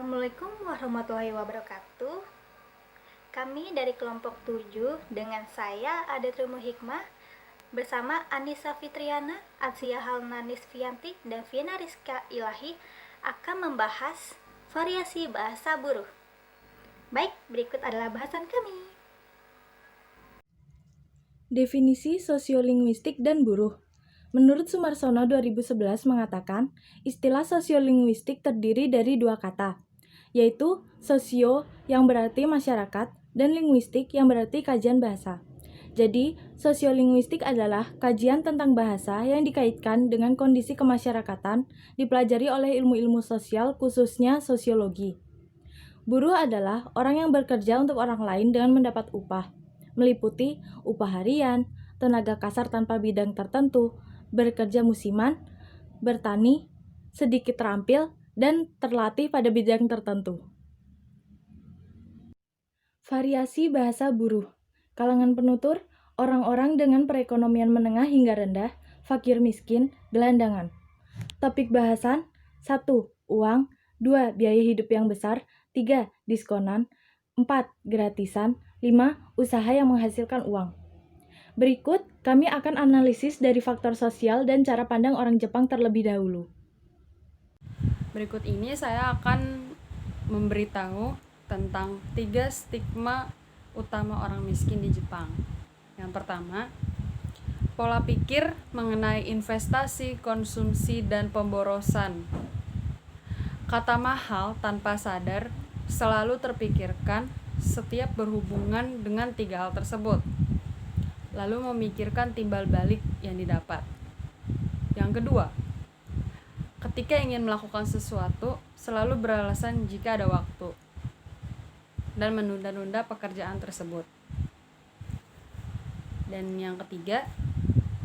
Assalamualaikum warahmatullahi wabarakatuh. Kami dari kelompok 7 dengan saya Adatrumu Hikmah bersama Anissa Fitriana, Atsia Halnanis Fianti, dan Viena Rizka Ilahi akan membahas variasi bahasa buruh. Baik, berikut adalah bahasan kami. Definisi sosiolinguistik dan buruh. Menurut Sumarsono 2011 mengatakan, istilah sosiolinguistik terdiri dari dua kata, yaitu sosio yang berarti masyarakat dan linguistik yang berarti kajian bahasa. Jadi, sosiolinguistik adalah kajian tentang bahasa yang dikaitkan dengan kondisi kemasyarakatan dipelajari oleh ilmu-ilmu sosial khususnya sosiologi. Buruh adalah orang yang bekerja untuk orang lain dengan mendapat upah, meliputi upah harian, tenaga kasar tanpa bidang tertentu, bekerja musiman, bertani, sedikit terampil, dan terlatih pada bidang tertentu. Variasi bahasa buruh. Kalangan penutur, orang-orang dengan perekonomian menengah hingga rendah, fakir miskin, gelandangan. Topik bahasan: 1. Uang, 2. Biaya hidup yang besar, 3. Diskonan, 4. Gratisan, 5. Usaha yang menghasilkan uang. Berikut, kami akan analisis dari faktor sosial dan cara pandang orang Jepang terlebih dahulu. Berikut ini saya akan memberitahu tentang 3 stigma utama orang miskin di Jepang. Yang pertama, pola pikir mengenai investasi, konsumsi, dan pemborosan. Kata mahal tanpa sadar selalu terpikirkan setiap berhubungan dengan 3 hal tersebut, lalu memikirkan timbal balik yang didapat. Yang kedua, ketika ingin melakukan sesuatu, selalu beralasan jika ada waktu dan menunda-nunda pekerjaan tersebut. Dan yang ketiga,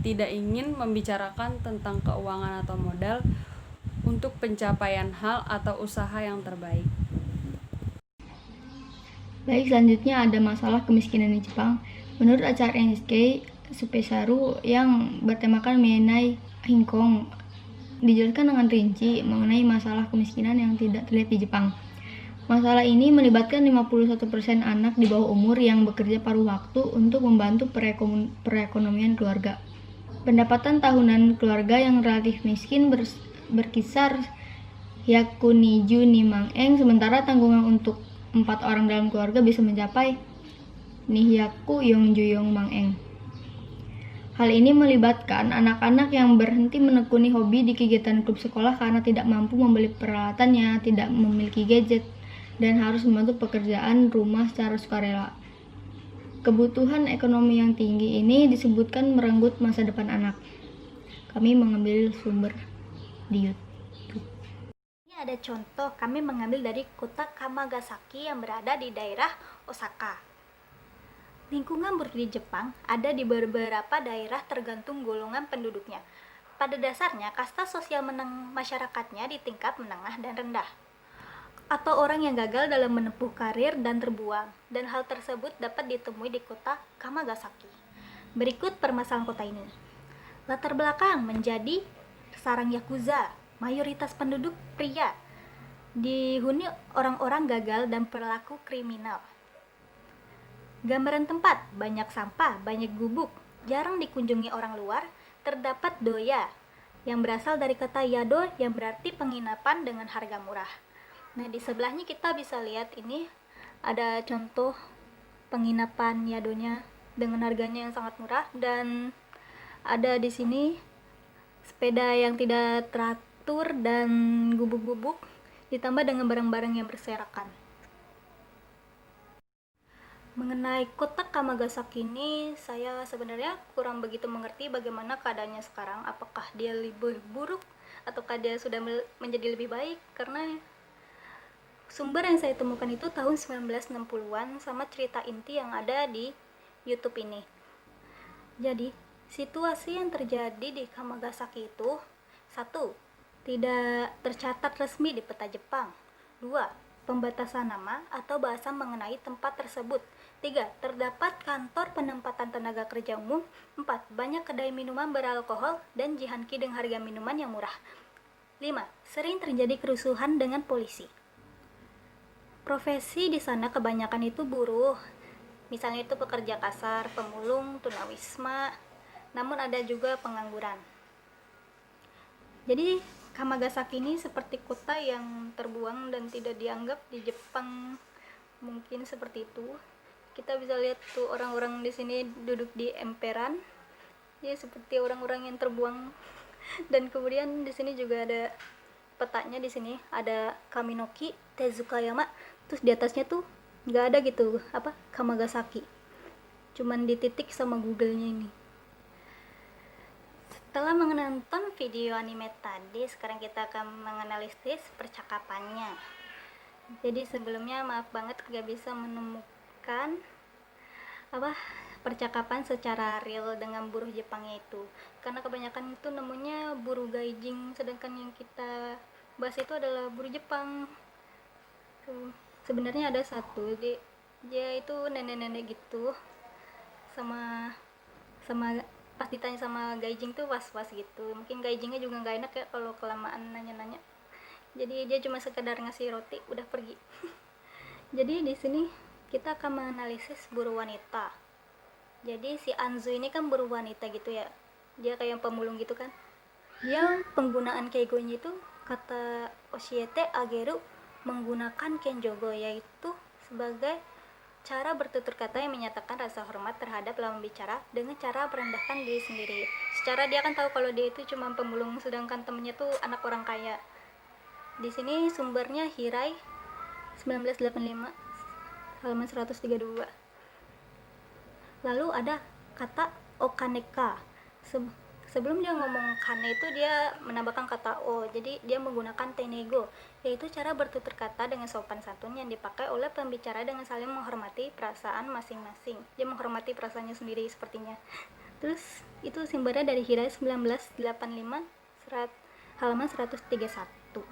tidak ingin membicarakan tentang keuangan atau modal untuk pencapaian hal atau usaha yang terbaik. Baik, selanjutnya ada masalah kemiskinan di Jepang. Menurut acara NHK Supesaru yang bertemakan mengenai Hinkong, dijelaskan dengan rinci mengenai masalah kemiskinan yang tidak terlihat di Jepang. Masalah ini melibatkan 51% anak di bawah umur yang bekerja paruh waktu untuk membantu perekonomian keluarga. Pendapatan tahunan keluarga yang relatif miskin berkisar hyakuniju nimang eng, sementara tanggungan untuk 4 orang dalam keluarga bisa mencapai nihyaku yongjuyong mang eng. Hal ini melibatkan anak-anak yang berhenti menekuni hobi di kegiatan klub sekolah karena tidak mampu membeli peralatannya, tidak memiliki gadget, dan harus membantu pekerjaan rumah secara sukarela. Kebutuhan ekonomi yang tinggi ini disebutkan merenggut masa depan anak. Kami mengambil sumber di YouTube. Ini ada contoh, kami mengambil dari kota Kamagasaki yang berada di daerah Osaka. Lingkungan buruh di Jepang ada di beberapa daerah tergantung golongan penduduknya. Pada dasarnya, kasta sosial masyarakatnya di tingkat menengah dan rendah, atau orang yang gagal dalam menempuh karir dan terbuang, dan hal tersebut dapat ditemui di kota Kamagasaki. Berikut permasalahan kota ini. Latar belakang menjadi sarang yakuza, mayoritas penduduk pria, dihuni orang-orang gagal dan pelaku kriminal. Gambaran tempat, banyak sampah, banyak gubuk, jarang dikunjungi orang luar, terdapat doya, yang berasal dari kata yado yang berarti penginapan dengan harga murah. Nah, di sebelahnya kita bisa lihat ini ada contoh penginapan yadonya dengan harganya yang sangat murah, dan ada di sini sepeda yang tidak teratur dan gubuk-gubuk ditambah dengan barang-barang yang berserakan. Mengenai kota Kamagasaki ini, saya sebenarnya kurang begitu mengerti bagaimana keadaannya sekarang. Apakah dia lebih buruk ataukah dia sudah menjadi lebih baik, karena sumber yang saya temukan itu tahun 1960-an sama cerita inti yang ada di YouTube ini. Jadi, situasi yang terjadi di Kamagasaki itu: 1. Tidak tercatat resmi di peta Jepang. 2. Pembatasan nama atau bahasa mengenai tempat tersebut. 3. Terdapat kantor penempatan tenaga kerja umum. 4. Banyak kedai minuman beralkohol dan jihanki dengan harga minuman yang murah. 5. Sering terjadi kerusuhan dengan polisi. Profesi di sana kebanyakan itu buruh. Misalnya itu pekerja kasar, pemulung, tunawisma, namun ada juga pengangguran. Jadi Kamagasaki ini seperti kota yang terbuang dan tidak dianggap di Jepang, mungkin seperti itu. Kita bisa lihat tuh orang-orang di sini duduk di emperan, ya seperti orang-orang yang terbuang. Dan kemudian di sini juga ada petanya, di sini ada Kaminoki, Tezukayama, terus di atasnya tuh nggak ada gitu apa Kamagasaki, cuman dititik sama Google-nya ini. Setelah menonton video anime tadi, sekarang kita akan menganalisis percakapannya. Jadi sebelumnya maaf banget gak bisa menemukan apa percakapan secara real dengan buruh Jepangnya itu, karena kebanyakan itu nemunya buruh gaijin, sedangkan yang kita bahas itu adalah buruh Jepang. Sebenarnya ada satu, dia itu nenek-nenek gitu, sama pas ditanya sama gaijin tuh was-was gitu. Mungkin gaijinnya juga nggak enak ya kalau kelamaan nanya-nanya, jadi dia cuma sekedar ngasih roti udah pergi. Jadi di sini kita akan menganalisis buruh wanita. Jadi si Anzu ini kan buruh wanita gitu ya, dia kayak pemulung gitu kan. Dia penggunaan keigonya itu kata oshiete ageru menggunakan kenjogo, yaitu sebagai cara bertutur kata yang menyatakan rasa hormat terhadap lawan bicara dengan cara merendahkan diri sendiri. Secara dia kan tahu kalau dia itu cuma pemulung, sedangkan temennya tuh anak orang kaya. Di sini sumbernya Hirai 1985 halaman 132. Lalu ada kata okaneka. Sebelum dia ngomong kane itu dia menambahkan kata o, jadi dia menggunakan tenego, yaitu cara bertutur kata dengan sopan santun yang dipakai oleh pembicara dengan saling menghormati perasaan masing-masing. Dia menghormati perasaannya sendiri sepertinya. Terus itu sumbernya dari Hirai 1985 halaman 131.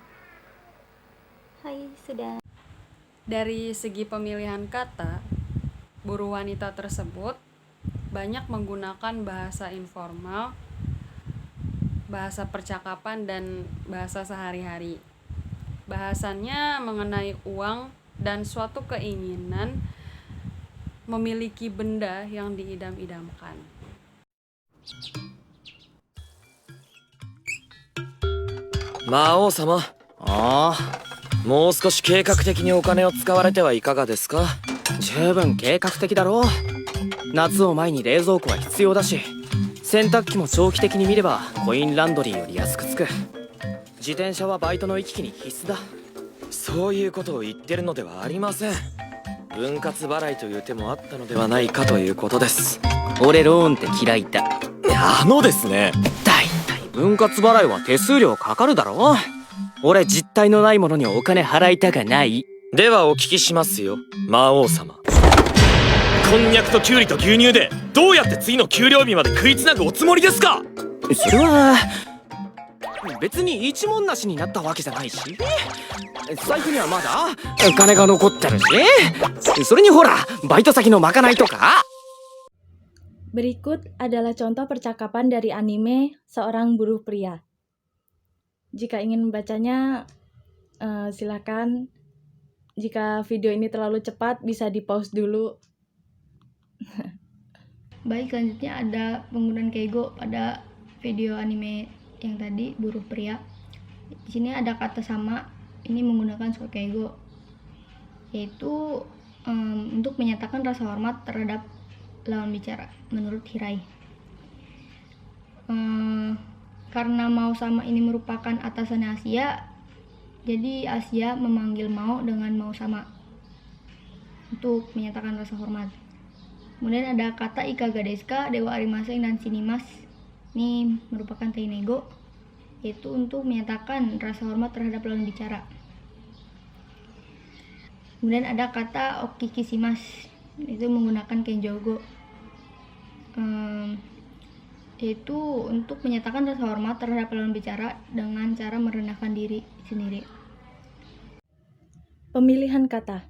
Hai, sudah. Dari segi pemilihan kata, buruh wanita tersebut banyak menggunakan bahasa informal, bahasa percakapan, dan bahasa sehari-hari. Bahasannya mengenai uang dan suatu keinginan memiliki benda yang diidam-idamkan.魔王様。ああ、もう少し計画的にお金を使われてはいかがですか？十分計画的だろう。夏を前に冷蔵庫は必要だし、洗濯機も長期的に見ればコインランドリーより安くつく。自転車はバイトの行き来に必須だ。そういうことを言ってるのではありません。分割払いという手もあったのではないかということです。俺ローンって嫌いだ。ですね。だいたい分割払いは手数料かかるだろ。俺実体のないものにお金払いたかない。ではお聞きしますよ、魔王様。こんにゃくときゅうりと牛乳でどうやって次の給料日まで食いつなぐおつもりですか？それは別に一文なしになったわけじゃないし、財布にはまだ金が残ってるし、それにほらバイト先のまかないとか。Berikut adalah contoh percakapan dari anime Seorang Buruh Pria. Jika ingin membacanya, silakan. Jika video ini terlalu cepat, bisa di-pause dulu. Baik, selanjutnya ada penggunaan keigo pada video anime yang tadi, buruh pria. Di sini ada kata sama, ini menggunakan suku keigo, yaitu untuk menyatakan rasa hormat terhadap lawan bicara, menurut Hirai. Karena Mao sama ini merupakan atasannya Asia, jadi Asia memanggil Mao dengan Mao sama untuk menyatakan rasa hormat. Kemudian ada kata ikaga desu ka, dewa arimasen dan shinimas. Ini merupakan teinego, yaitu untuk menyatakan rasa hormat terhadap lawan bicara. Kemudian ada kata okikishimas, itu menggunakan kenjogo, yaitu untuk menyatakan rasa hormat terhadap lawan bicara dengan cara merendahkan diri sendiri. Pemilihan kata.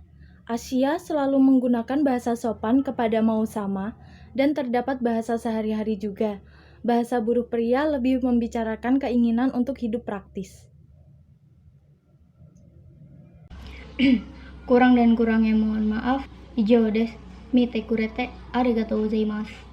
Asia selalu menggunakan bahasa sopan kepada Mao sama dan terdapat bahasa sehari-hari juga. Bahasa buruh pria lebih membicarakan keinginan untuk hidup praktis. Kurang dan kurangnya mohon maaf. Ijou desu. Mite kurete arigatou gozaimasu.